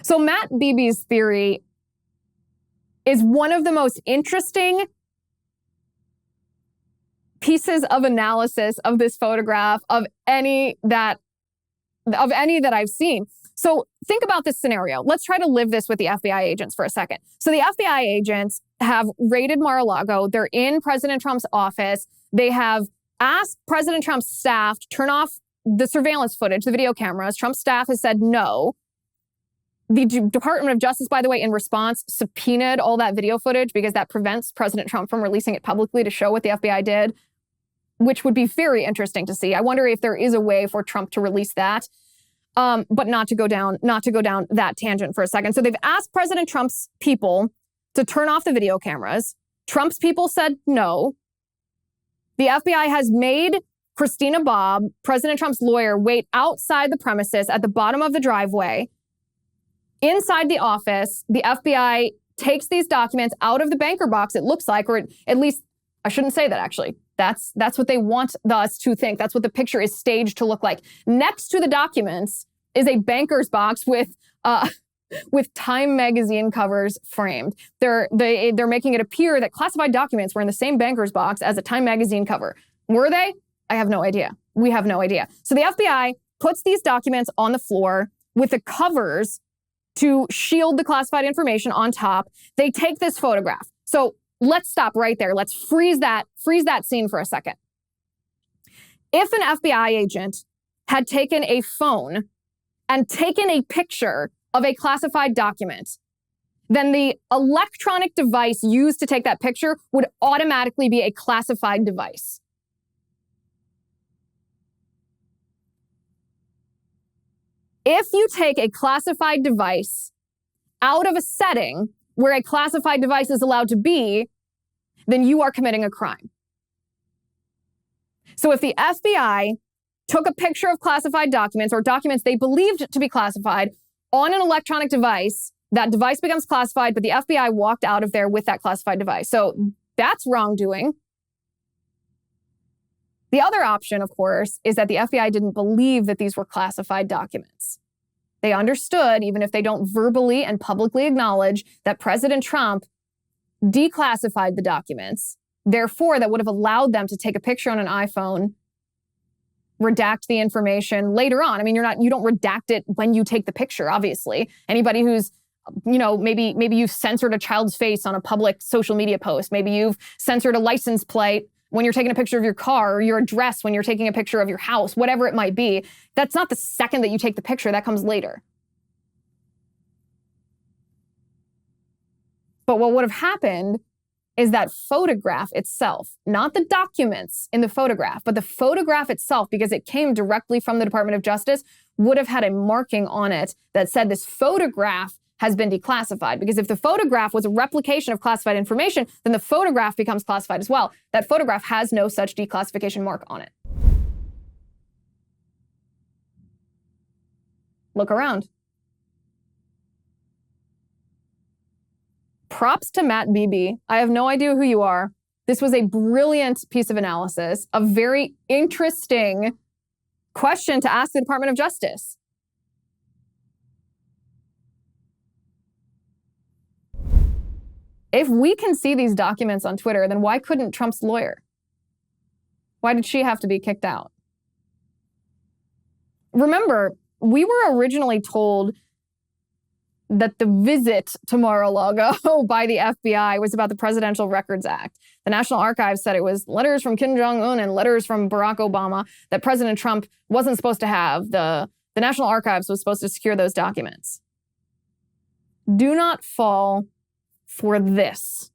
So Matt Beebe's theory is one of the most interesting pieces of analysis of this photograph of any that I've seen. So think about this scenario. Let's try to live this with the FBI agents for a second. So the FBI agents have raided Mar-a-Lago. They're in President Trump's office. They have asked President Trump's staff to turn off the surveillance footage, the video cameras. Trump's staff has said no. The Department of Justice, by the way, in response, subpoenaed all that video footage because that prevents President Trump from releasing it publicly to show what the FBI did, which would be very interesting to see. I wonder if there is a way for Trump to release that, but not to go down that tangent for a second. So they've asked President Trump's people to turn off the video cameras. Trump's people said no. The FBI has made Christina Bobb, President Trump's lawyer, wait outside the premises at the bottom of the driveway. Inside the office, the FBI takes these documents out of the banker box, it looks like, or at least, I shouldn't say that actually. That's what they want us to think. That's what the picture is staged to look like. Next to the documents is a banker's box with Time magazine covers framed. They're making it appear that classified documents were in the same banker's box as a Time magazine cover. Were they? I have no idea. We have no idea. So the FBI puts these documents on the floor with the covers to shield the classified information on top. They take this photograph. So let's stop right there. Let's freeze that scene for a second. If an FBI agent had taken a phone and taken a picture of a classified document, then the electronic device used to take that picture would automatically be a classified device. If you take a classified device out of a setting where a classified device is allowed to be, then you are committing a crime. So if the FBI took a picture of classified documents or documents they believed to be classified on an electronic device, that device becomes classified, but the FBI walked out of there with that classified device. So that's wrongdoing. The other option, of course, is that the FBI didn't believe that these were classified documents. They understood, even if they don't verbally and publicly acknowledge, that President Trump declassified the documents. Therefore, that would have allowed them to take a picture on an iPhone, redact the information later on. I mean, you don't redact it when you take the picture, obviously. Anybody who's, maybe you've censored a child's face on a public social media post. Maybe you've censored a license plate when you're taking a picture of your car, or your address when you're taking a picture of your house, whatever it might be. That's not the second that you take the picture, that comes later. But what would have happened is that photograph itself, not the documents in the photograph, but the photograph itself, because it came directly from the Department of Justice, would have had a marking on it that said this photograph has been declassified. Because if the photograph was a replication of classified information, then the photograph becomes classified as well. That photograph has no such declassification mark on it. Look around. Props to Matt Beebe. I have no idea who you are. This was a brilliant piece of analysis, a very interesting question to ask the Department of Justice. If we can see these documents on Twitter, then why couldn't Trump's lawyer? Why did she have to be kicked out? Remember, we were originally told that the visit to Mar-a-Lago by the FBI was about the Presidential Records Act. The National Archives said it was letters from Kim Jong-un and letters from Barack Obama that President Trump wasn't supposed to have. The National Archives was supposed to secure those documents. Do not fall for this.